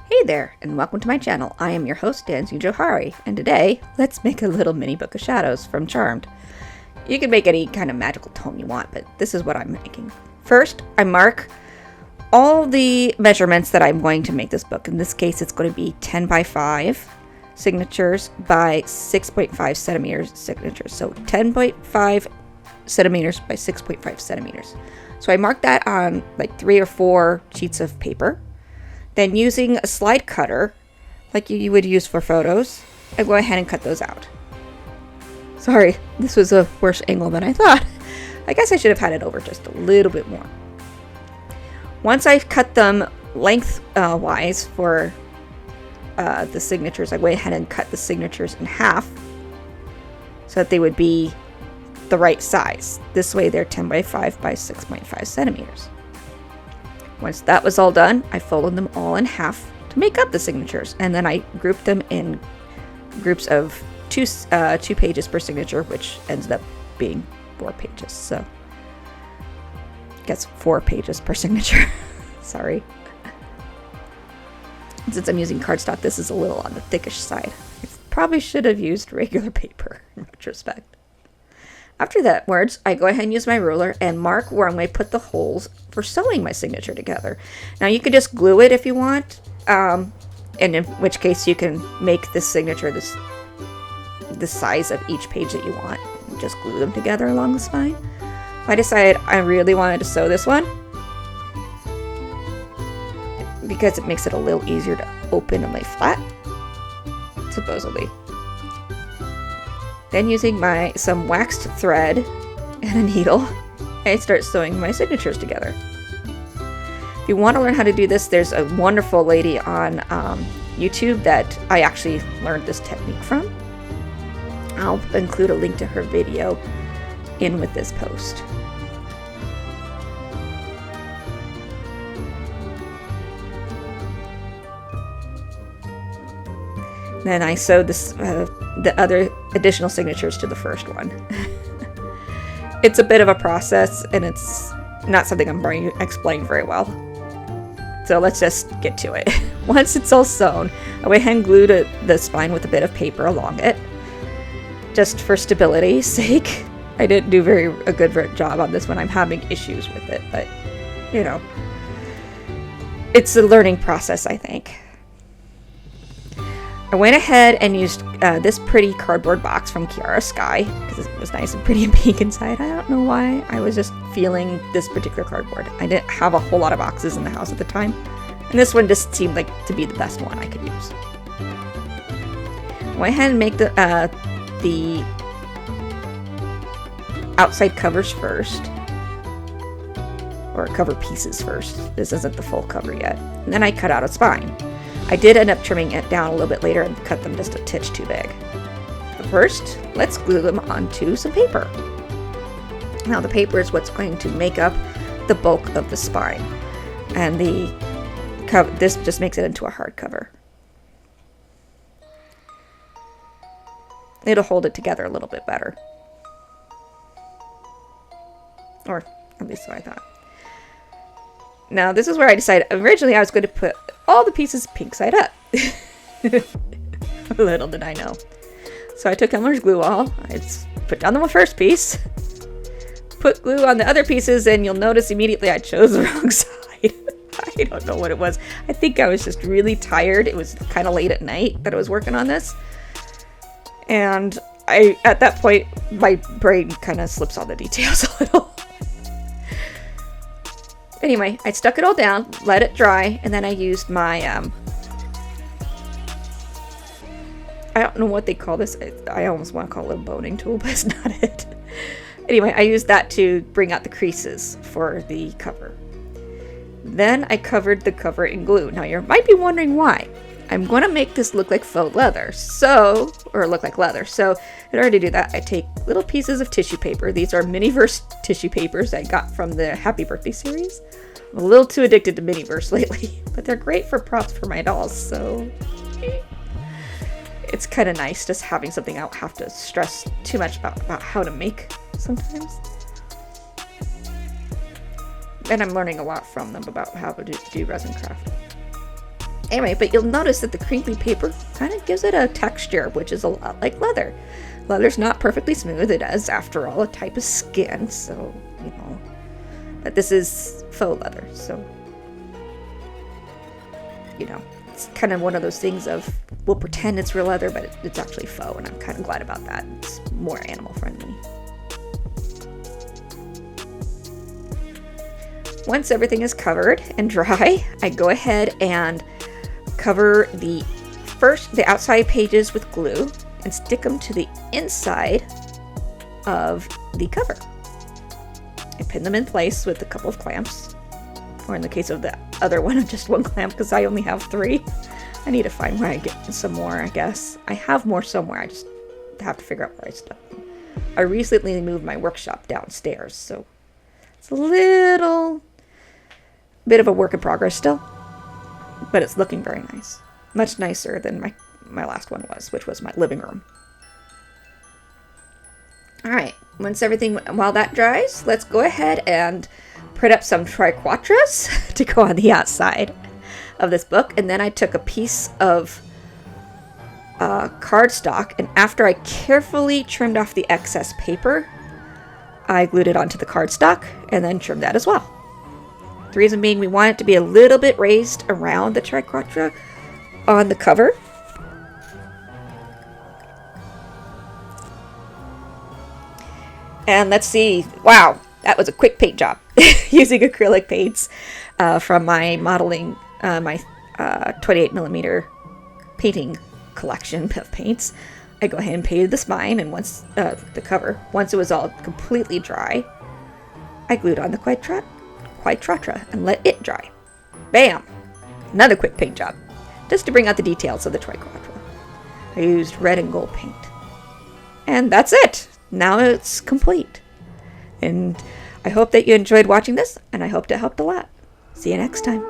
Hey there, and welcome to my channel. I am your host, Danzu Johari, and today, let's make a little mini book of shadows from Charmed. You can make any kind of magical tone you want, but this is what I'm making. First, I mark all the measurements that I'm going to make this book. In this case, it's going to be 10 by 5 signatures by 6.5 centimeters signatures. So 10.5 centimeters by 6.5 centimeters. So I marked that on like 3 or 4 sheets of paper. Then using a slide cutter, like you would use for photos, I go ahead and cut those out. Sorry, this was a worse angle than I thought. I guess I should have had it over just a little bit more. Once I've cut them lengthwise for the signatures, I went ahead and cut the signatures in half so that they would be the right size. This way they're 10 by 5 by 6.5 centimeters. Once that was all done, I folded them all in half to make up the signatures, and then I grouped them in groups of two pages per signature, which ended up being 4 pages. So I guess 4 pages per signature. Sorry. Since I'm using cardstock, this is a little on the thickish side. I probably should have used regular paper in retrospect. After that words, I go ahead and use my ruler and mark where I'm going to put the holes for sewing my signature together. Now you could just glue it if you want, and in which case you can make this signature the size of each page that you want. Just glue them together along the spine. I decided I really wanted to sew this one because it makes it a little easier to open and lay flat, supposedly. Then using some waxed thread and a needle, I start sewing my signatures together. If you want to learn how to do this, there's a wonderful lady on YouTube that I actually learned this technique from. I'll include a link to her video in with this post. Then I sewed the other additional signatures to the first one. It's a bit of a process, and it's not something I'm going to explain very well. So let's just get to it. Once it's all sewn, I went ahead and glued the spine with a bit of paper along it, just for stability's sake. I didn't do a good job on this one. I'm having issues with it, but you know, it's a learning process, I think. I went ahead and used this pretty cardboard box from Kiara Sky because it was nice and pretty and pink inside. I don't know why. I was just feeling this particular cardboard. I didn't have a whole lot of boxes in the house at the time, and this one just seemed like to be the best one I could use. I went ahead and make the outside covers first, or cover pieces first. This isn't the full cover yet. And then I cut out a spine. I did end up trimming it down a little bit later and cut them just a titch too big. But first, let's glue them onto some paper. Now the paper is what's going to make up the bulk of the spine, and this just makes it into a hardcover. It'll hold it together a little bit better. Or at least so I thought. Now this is where I decided, originally I was going to put all the pieces pink side up. Little did I know. So I took Elmer's glue wall, I put down the first piece, put glue on the other pieces, and you'll notice immediately I chose the wrong side. I don't know what it was. I think I was just really tired. It was kind of late at night that I was working on this. And at that point, my brain kind of slips all the details a little. Anyway, I stuck it all down, let it dry, and then I used my, I don't know what they call this. I almost want to call it a boning tool, but it's not it. Anyway, I used that to bring out the creases for the cover. Then I covered the cover in glue. Now you might be wondering why. I'm going to make this look like faux leather, or look like leather. So in order to do that, I take little pieces of tissue paper. These are Miniverse tissue papers I got from the Happy Birthday series. I'm a little too addicted to Miniverse lately, but they're great for props for my dolls, so it's kind of nice just having something I don't have to stress too much about how to make sometimes. And I'm learning a lot from them about how to do resin craft. Anyway, but you'll notice that the crinkly paper kind of gives it a texture, which is a lot like leather. Leather's not perfectly smooth. It is, after all, a type of skin, so, you know. But this is faux leather, so, you know. It's kind of one of those things of, we'll pretend it's real leather, but it's actually faux, and I'm kind of glad about that. It's more animal friendly. Once everything is covered and dry, I go ahead and cover the outside pages with glue and stick them to the inside of the cover. I pin them in place with a couple of clamps, or in the case of the other one, just one clamp because I only have 3. I need to find where I get some more, I guess. I have more somewhere, I just have to figure out where I stuck them. I recently moved my workshop downstairs, so it's a little bit of a work in progress still, but it's looking very nice. Much nicer than my last one was, which was my living room. Alright, while that dries, let's go ahead and print up some triquatras to go on the outside of this book. And then I took a piece of cardstock, and after I carefully trimmed off the excess paper, I glued it onto the cardstock and then trimmed that as well. The reason being, we want it to be a little bit raised around the triquatra on the cover. And let's see, wow, that was a quick paint job using acrylic paints from my modeling, my 28mm painting collection of paints. I go ahead and painted the spine, and once the cover, once it was all completely dry, I glued on the quadratra and let it dry. Bam! Another quick paint job, just to bring out the details of the triquatra. I used red and gold paint. And that's it! Now it's complete. And I hope that you enjoyed watching this, and I hope it helped a lot. See you next time.